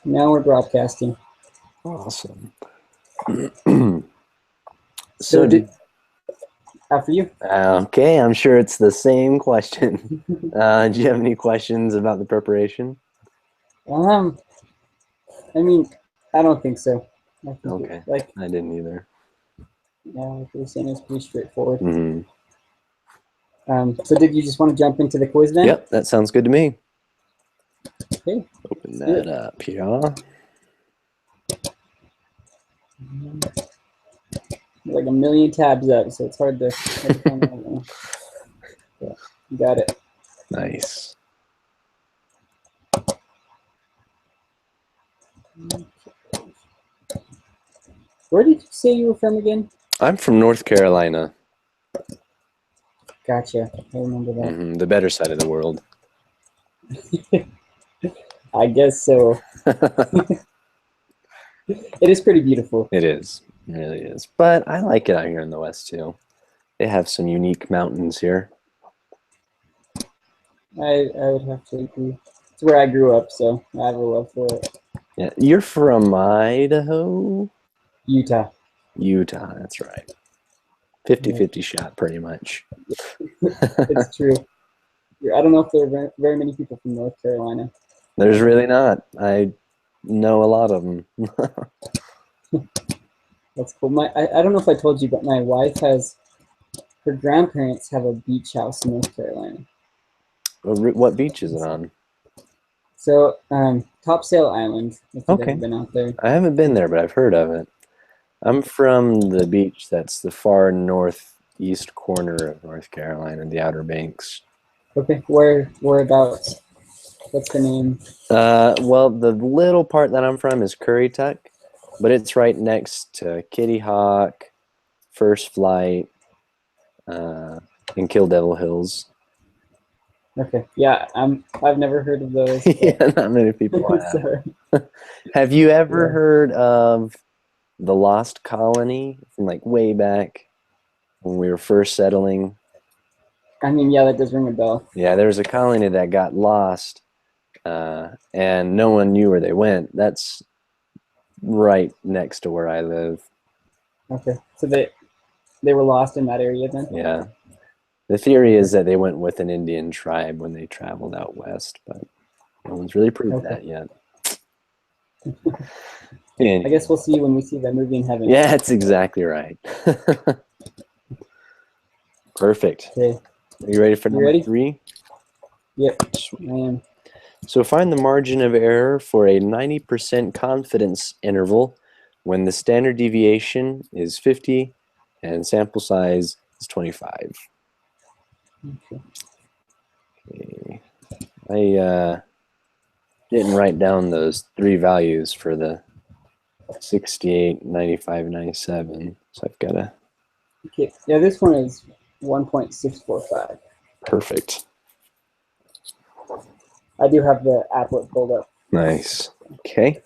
Now we're broadcasting. Awesome. So did after you. Okay, I'm sure it's the same question. Do you have any questions about the preparation? Um, I mean, I don't think so. I think Okay, like I didn't either. yeah, like you were saying, it's pretty straightforward. Mm-hmm. So did you just want to jump into the quiz then? Yep, that sounds good to me. Okay, Open let's do that it. up here. Like a million tabs up, so it's hard to find that one. Yeah, you got it. Nice. Where did you say you were from again? I'm from North Carolina. Gotcha. I remember that. The better side of the world. I guess so. It is pretty beautiful. It is. It really is. But I like it out here in the West too. They have some unique mountains here. I would have to agree. It's where I grew up, so I have a love for it. Yeah, you're from Idaho? Utah. Utah, that's right. 50-50 shot, pretty much. It's true. I don't know if there are very many people from North Carolina. There's really not. I know a lot of them. That's cool. I don't know if I told you, but my wife has her grandparents have a beach house in North Carolina. What beach is it on? So Topsail Island, if you've ever Okay. been out there. I haven't been there, but I've heard of it. I'm from the beach that's the far northeast corner of North Carolina, the Outer Banks. Okay, whereabouts? What's the name? Well, the little part that I'm from is Currituck, but it's right next to Kitty Hawk, First Flight, and Kill Devil Hills. Okay, yeah, I've never heard of those. Yeah, not many people have. Sorry. Have you ever Yeah. heard of the Lost Colony from like way back when we were first settling? I mean, yeah, that does ring a bell. Yeah, there was a colony that got lost, and no one knew where they went. That's right next to where I live. Okay, so they were lost in that area then. Yeah. The theory is that they went with an Indian tribe when they traveled out west, but no one's really proved Okay. that yet. I guess we'll see when we see that movie in heaven. Yeah, that's exactly right. Perfect. Okay. Are you ready for number ready? 3? Yep, Sweet. I am. So find the margin of error for a 90% confidence interval when the standard deviation is 50 and sample size is 25. Okay. Okay. I didn't write down those 3 values for the 68, 95, 97. So I've got to... Okay. Yeah, this one is 1.645. Perfect. I do have the applet pulled up. Nice. Okay.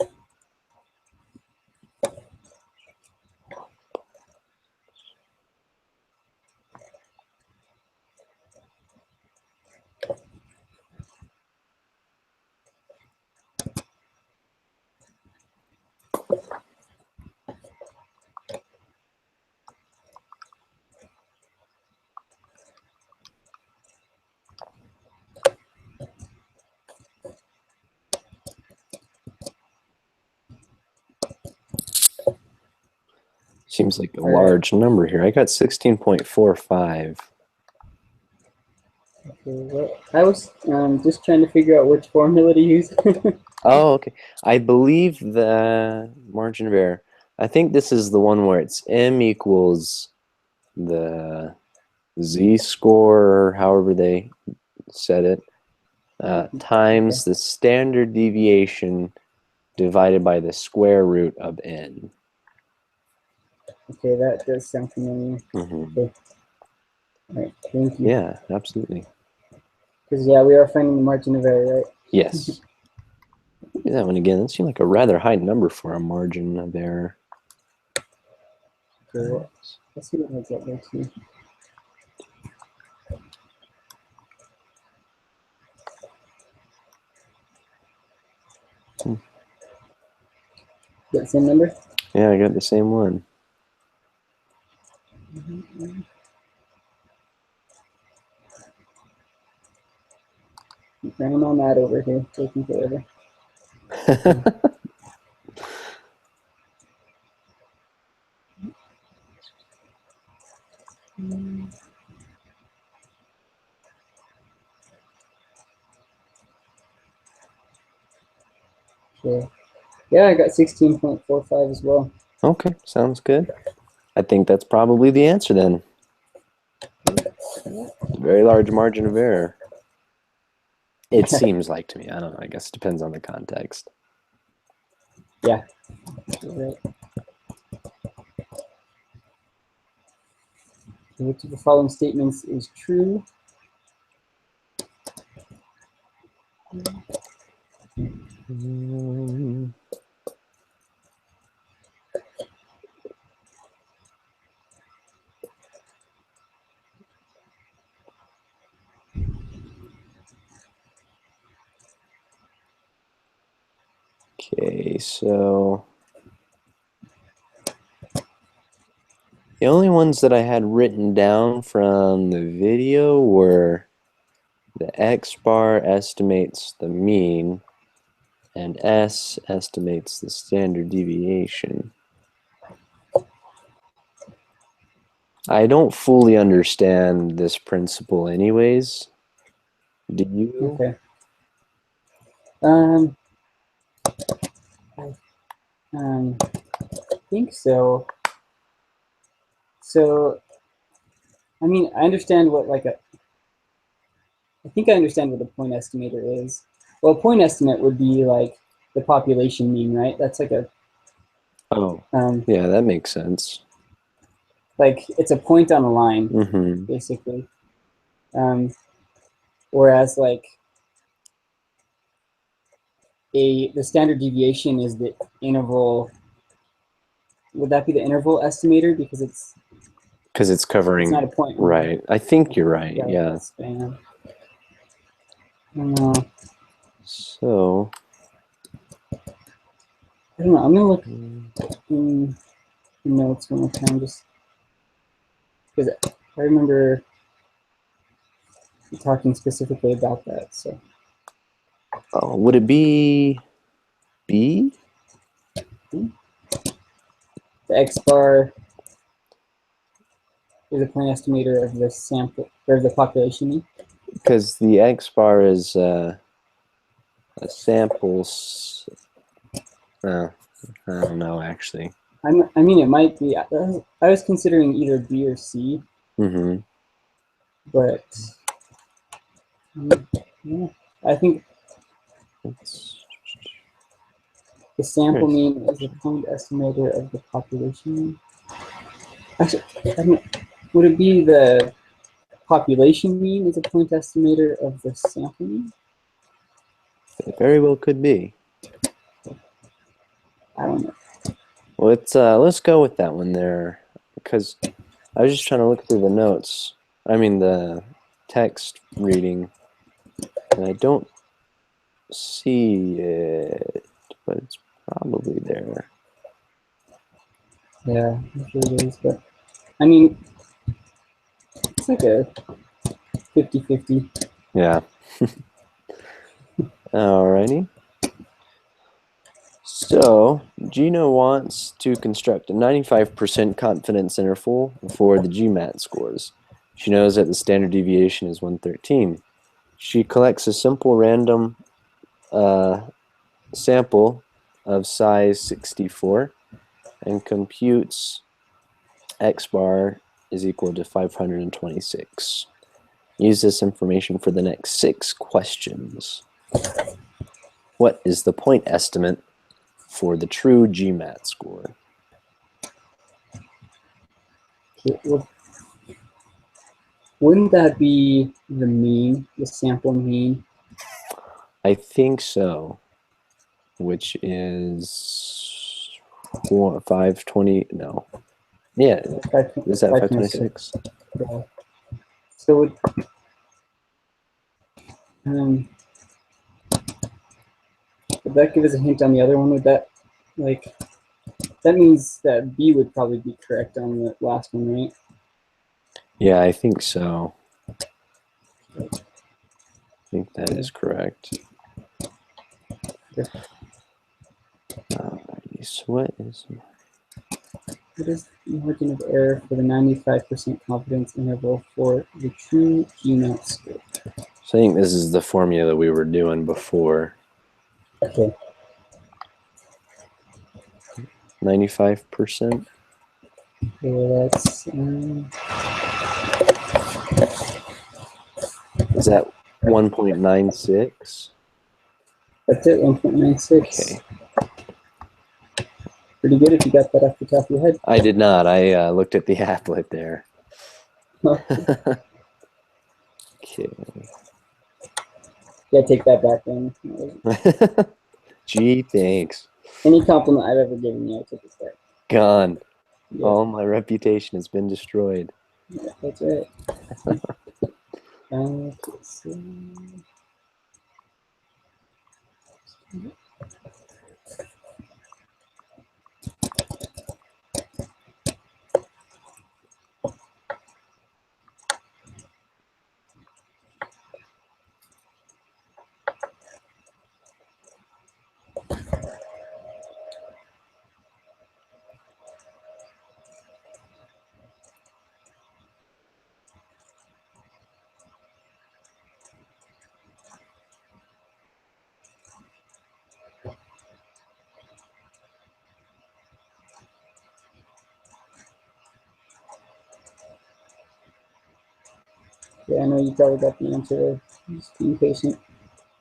Seems like a large number here. I got 16.45. Okay, well, I was just trying to figure out which formula to use. Oh, okay. I believe the margin of error. I think this is the one where it's m equals the z-score, or however they said it, times the standard deviation divided by the square root of n. Okay, that does sound familiar. Mm-hmm. Okay. All right, thank you. Yeah, absolutely. Because, yeah, we are finding the margin of error, right? Yes. Look at that one again. That seemed like a rather high number for a margin of error. Okay, well, let's see what has that there too. Got the same number? Yeah, I got the same one. Grandma mad over here, taking forever. Okay. Yeah, I got 16.45 as well. Okay, sounds good. I think that's probably the answer then. Very large margin of error. It seems like to me. I don't know. I guess it depends on the context. Yeah. Right. Which of the following statements is true? Okay, so the only ones that I had written down from the video were the X bar estimates the mean and S estimates the standard deviation. I don't fully understand this principle anyways. Do you? Okay. I think so. So, I mean, I understand what I think I understand what a point estimator is. Well, a point estimate would be like the population mean, right? That's like Oh, yeah, that makes sense. like it's a point on a line, Mm-hmm. basically. Whereas like the standard deviation is the interval. Would that be the interval estimator because it's covering, not a point, right? I think you're right. Yeah. Span. I don't know. So I don't know. I'm gonna look in the notes one more time, just because I remember talking specifically about that. So, would it be B? the X bar is a point estimator of the sample or the population mean. Because the X bar is a sample. I don't know actually. I mean, it might be. I was considering either B or C, Mm-hmm. but yeah, I think the sample mean is a point estimator of the population mean. Actually, I mean, would it be the population mean is a point estimator of the sample mean? It very well could be. I don't know. Well, let's go with that one there, because I was just trying to look through the notes. I mean the text reading, and I don't see it, but it's probably there. Yeah, I'm sure it is, but I mean, it's like a 50-50. Yeah. Alrighty. So, Gino wants to construct a 95% confidence interval for the GMAT scores. She knows that the standard deviation is 113. She collects a simple random sample of size 64 and computes X bar is equal to 526. Use this information for the next 6 questions. What is the point estimate for the true GMAT score? Well, wouldn't that be the mean, the sample mean? I think so, which is 520, no. Yeah, is that 526? Yeah. So would that give us a hint on the other one? Would that, like, that means that B would probably be correct on the last one, right? Yeah, I think so. I think that is correct. Alrighty, so what is the margin of error for the 95% confidence interval for the true GMAT score? So I think this is the formula we were doing before. Okay. 95%. So that's Is that 1.96? that's it. 1.96. Okay. Pretty good if you got that off the top of your head. I did not. I looked at the applet there. Okay. Yeah, take that back then. Gee, thanks. Any compliment I've ever given you, I take it back. Gone. Yeah, All my reputation has been destroyed. yeah, that's right. Let's see. Yeah, I know you probably got the answer. Just being patient.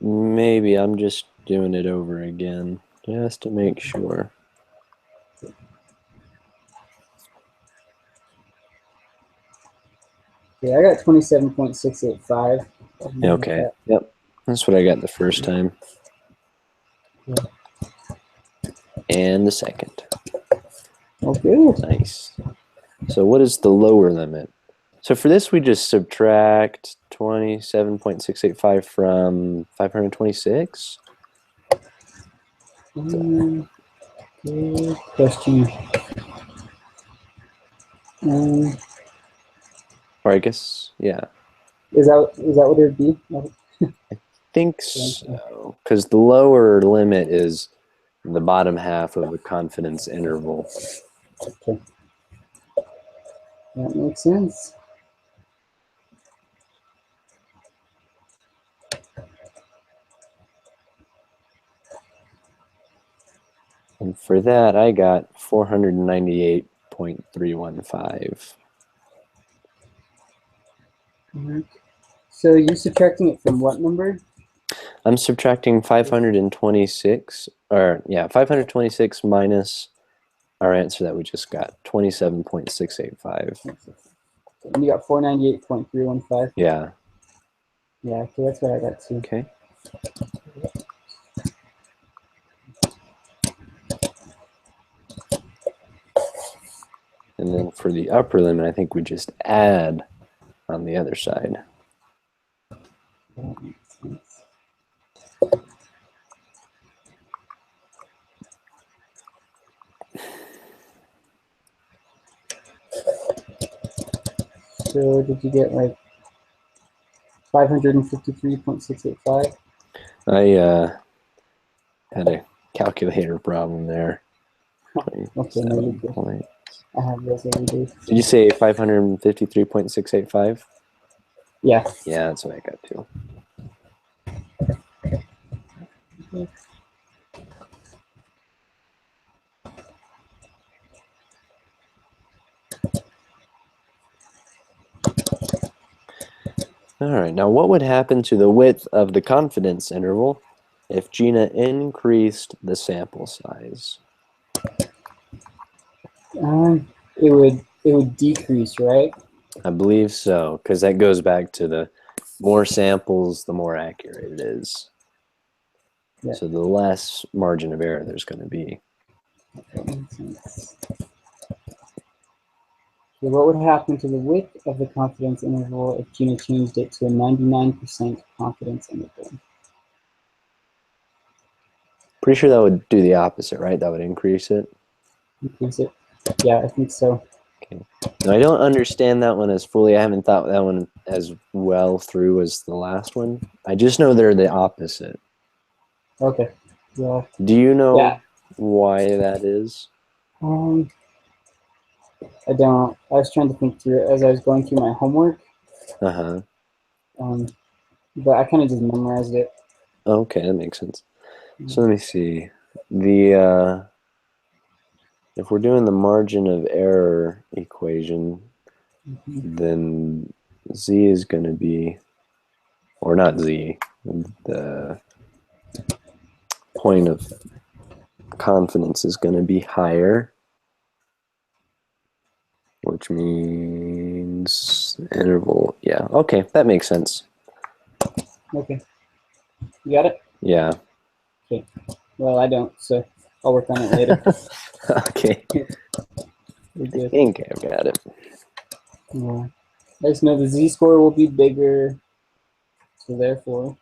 Maybe I'm just doing it over again, just to make sure. Yeah, I got 27.685. Okay. Yep. That's what I got the first time. Yeah. And the second. Okay. Nice. So what is the lower limit? So for this, we just subtract 27.685 from 526. Good question. Or I guess, yeah. Is that what it would be? Think so, because the lower limit is the bottom half of the confidence interval. Okay. That makes sense. And for that, I got 498.315. So you're subtracting it from what number? I'm subtracting 526, or yeah, 526 minus our answer that we just got, 27.685. And you got 498.315. Yeah. Yeah, okay, that's what I got too. Okay. And then for the upper limit, I think we just add on the other side. That makes sense. So did you get like 553.685? I had a calculator problem there. Okay, no, you're good. I have those every day. Did you say 553.685? Yeah. Yeah, that's what I got too. All right, now what would happen to the width of the confidence interval if Gina increased the sample size? It would decrease, right? I believe so, because that goes back to the more samples, the more accurate it is. Yeah. So the less margin of error there's going to be. That makes sense. So what would happen to the width of the confidence interval if Gina changed it to a 99% confidence interval? Pretty sure that would do the opposite, right? That would increase it. increase it. Yeah, I think so. Now, I don't understand that one as fully. I haven't thought that one as well through as the last one. I just know they're the opposite. Okay. Yeah. Do you know Yeah. why that is? I don't. I was trying to think through it as I was going through my homework. Uh-huh. But I kind of just memorized it. Okay, that makes sense. So let me see. The if we're doing the margin of error equation, then z is going to be, or not z, the point of confidence is going to be higher, which means interval. Yeah, okay, that makes sense. Okay. You got it? Yeah. Okay. Well, I don't, so I'll work on it later. Okay. We're I good. think I've got it. Yeah. I just know the z-score will be bigger, so therefore,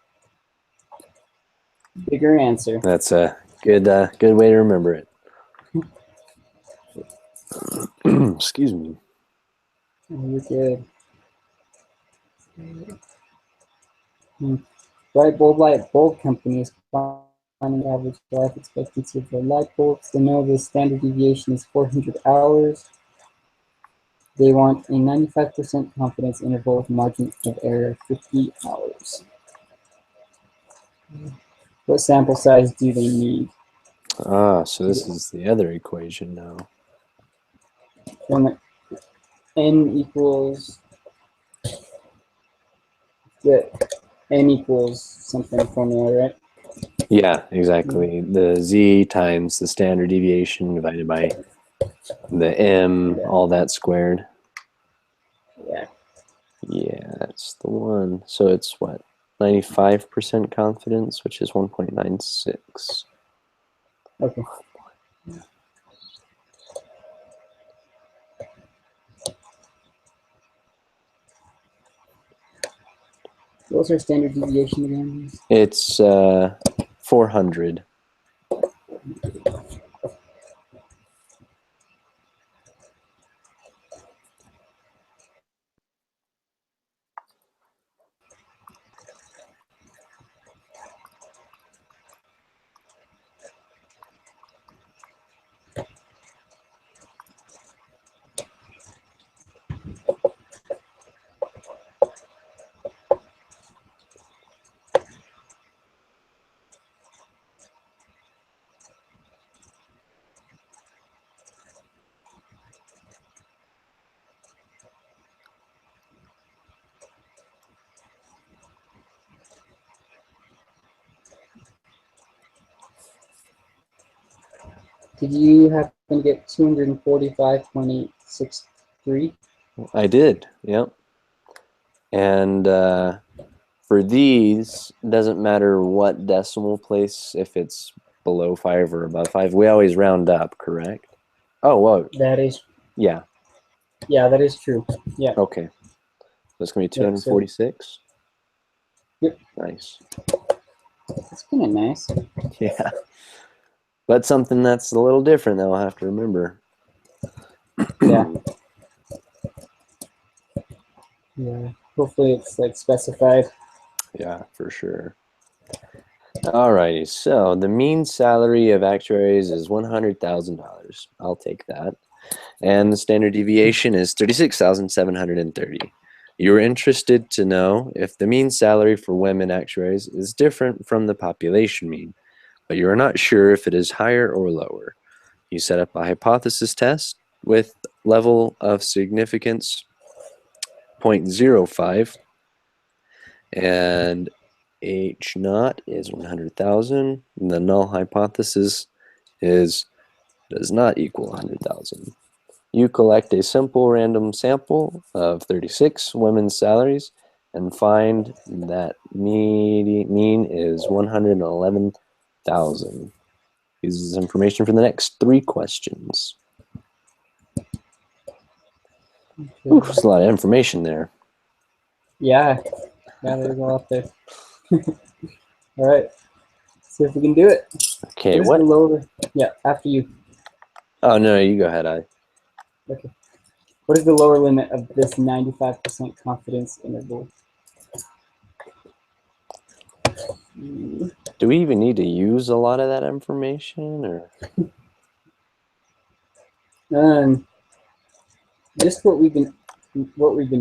bigger answer. That's a good way to remember it. Excuse me. You're good. Light bulb companies finding the average life expectancy of their light bulbs. They know the standard deviation is 400 hours. They want a 95% confidence interval with margin of error of 50 hours. What sample size do they need? Ah, so this is the other equation now. From n equals, yeah, n equals something formula, right? Yeah, exactly. The z times the standard deviation divided by the m, all that squared. Yeah. Yeah, that's the one. So it's what? 95% confidence, which is 1.96. Okay. What's our standard deviation again? It's 400. Did you happen to get 245.863? I did, yep. And for these, it doesn't matter what decimal place, if it's below 5 or above 5. We always round up, correct? Oh, whoa. That is, Yeah. yeah, that is true. Yeah. Okay. That's going to be Yeah, so- 246? Yep. Nice. That's kind of nice. Yeah. But something that's a little different that I'll have to remember. Yeah. Yeah. Hopefully it's like specified. Yeah, for sure. Alrighty, so the mean salary of actuaries is $100,000. I'll take that. And the standard deviation is 36,730. You're interested to know if the mean salary for women actuaries is different from the population mean, but you're not sure if it is higher or lower. You set up a hypothesis test with level of significance 0.05, and H naught is 100,000. The null hypothesis is does not equal 100,000. You collect a simple random sample of 36 women's salaries and find that mean is 111,000. Uses information for the next 3 questions. Ooh, there's a lot of information there. Yeah. Yeah, there's a lot there. All right. See if we can do it. Okay, What is the lower? Yeah, after you. Oh, no, you go ahead. Okay. What is the lower limit of this 95% confidence interval? Do we even need to use a lot of that information, or? Just what we've been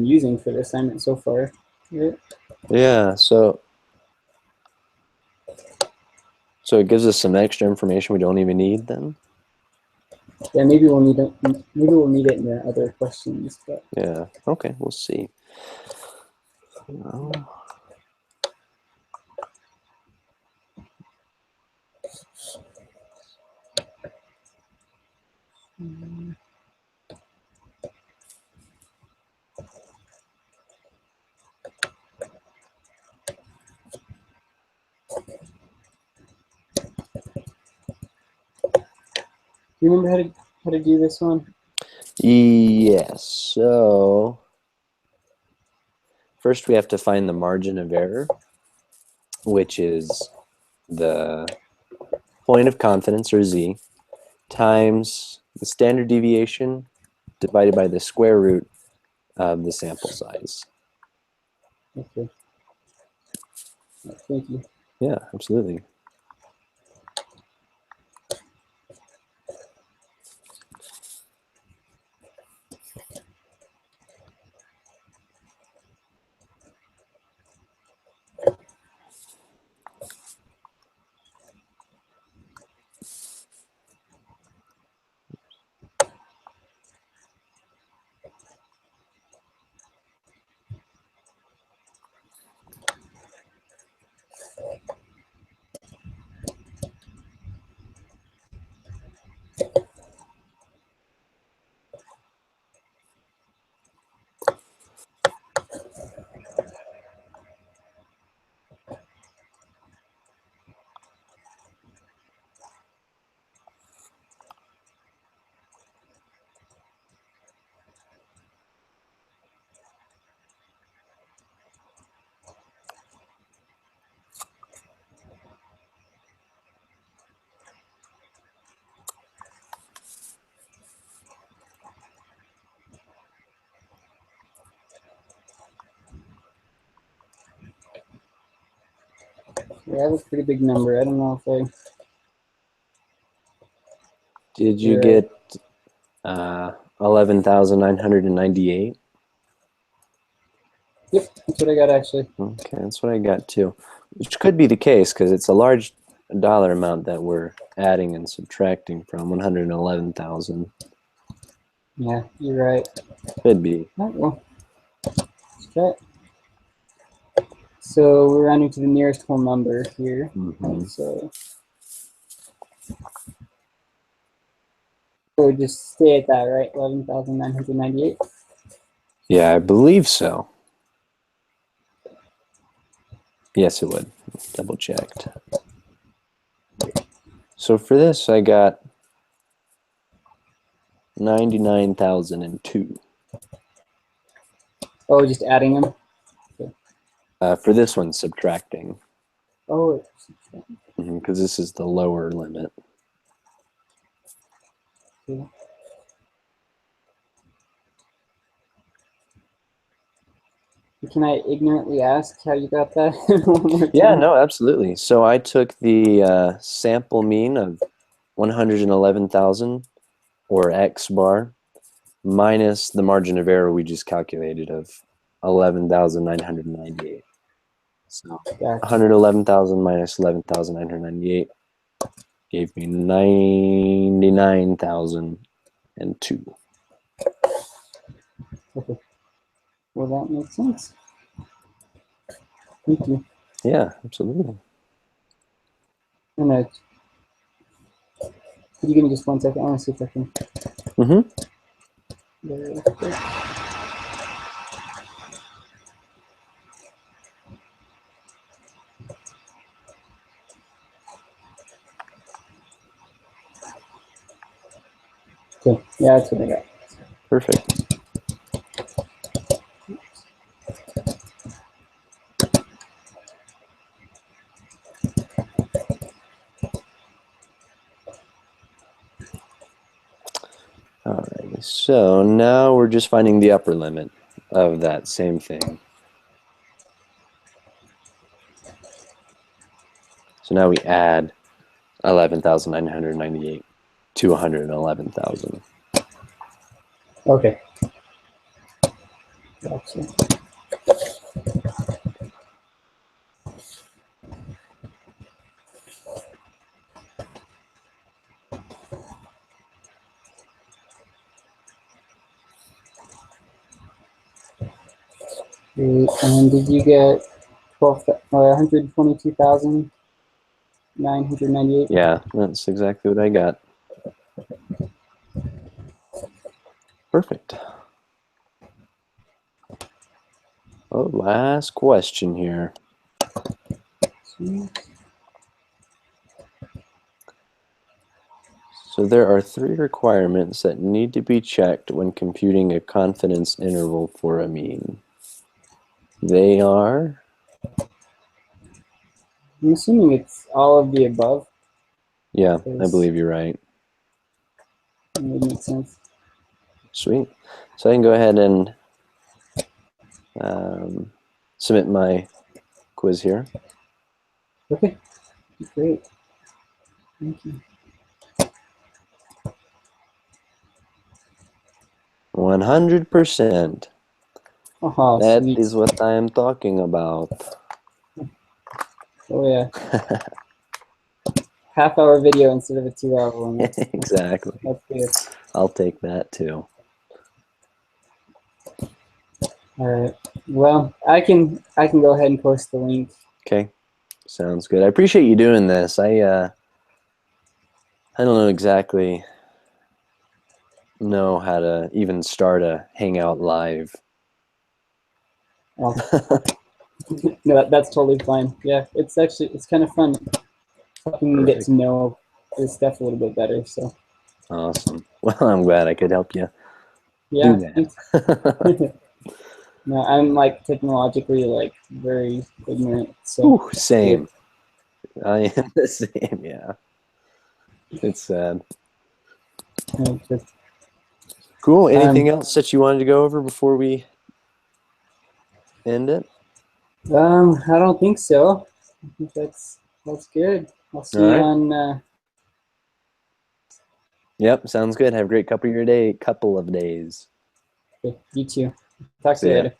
using for the assignment so far. Right? Yeah, so it gives us some extra information we don't even need then? Yeah, maybe we'll need it. Maybe we'll need it in the other questions. But Yeah, okay, we'll see. Well, do you remember how to do this one? yes, so first we have to find the margin of error, which is the point of confidence, or z, times the standard deviation divided by the square root of the sample size. Okay. Thank you. Yeah, absolutely. Yeah, that was a pretty big number. I don't know if I. Did you You're get 11,998? Yep, that's what I got actually. Okay, that's what I got too. Which could be the case because it's a large dollar amount that we're adding and subtracting from 111,000. Yeah, you're right. Could be. Oh, well, let's try it. So we're rounding to the nearest whole number here. Mhm. So we'll just stay at that, right? 11,998. Yeah, I believe so. Yes, it would. Double checked. So for this, I got 99,002. Oh, just adding them. For this one, subtracting, Oh, because this is the lower limit. okay. Can I ignorantly ask how you got that? One more time? Yeah, no, absolutely. So I took the sample mean of 111,000, or X bar, minus the margin of error we just calculated of 11,998. So Gotcha. 111,000 minus 11,998 gave me 99,002. Okay. Well, that makes sense. Thank you. Yeah, absolutely. And could you give me just 1 second? I want to see if I can. Mm-hmm. Okay. Yeah, that's what I got. Perfect. Alrighty, so now we're just finding the upper limit of that same thing. So now we add 11,998 to 111,000. Okay. Gotcha. Great. And did you get 122,998? Yeah, that's exactly what I got. Perfect. Oh, last question here. Sweet. So there are 3 requirements that need to be checked when computing a confidence interval for a mean. They are, I'm assuming it's all of the above. yeah, I believe you're right. That would make sense. Sweet. So I can go ahead and submit my quiz here. Okay. Great. Thank you. 100%. Oh, That sweet. is what I am talking about. Oh, yeah. Half-hour video instead of a 2-hour one. Exactly. That's good. I'll take that too. All right. Well, I can go ahead and post the link. Okay. Sounds good. I appreciate you doing this. I don't know exactly know how to even start a Hangout Live. Oh. No, that's totally fine. Yeah, it's kind of fun helping me get to know this stuff a little bit better. So Awesome. Well, I'm glad I could help you yeah, do that. no, I'm like technologically like very ignorant. So Ooh, same. I am the same, yeah. It's sad. Cool. Anything else that you wanted to go over before we end it? I don't think so. I think that's good. I'll see you on. Yep, sounds good. Have a great couple of days. Okay, you too. Talk to See you ya. later.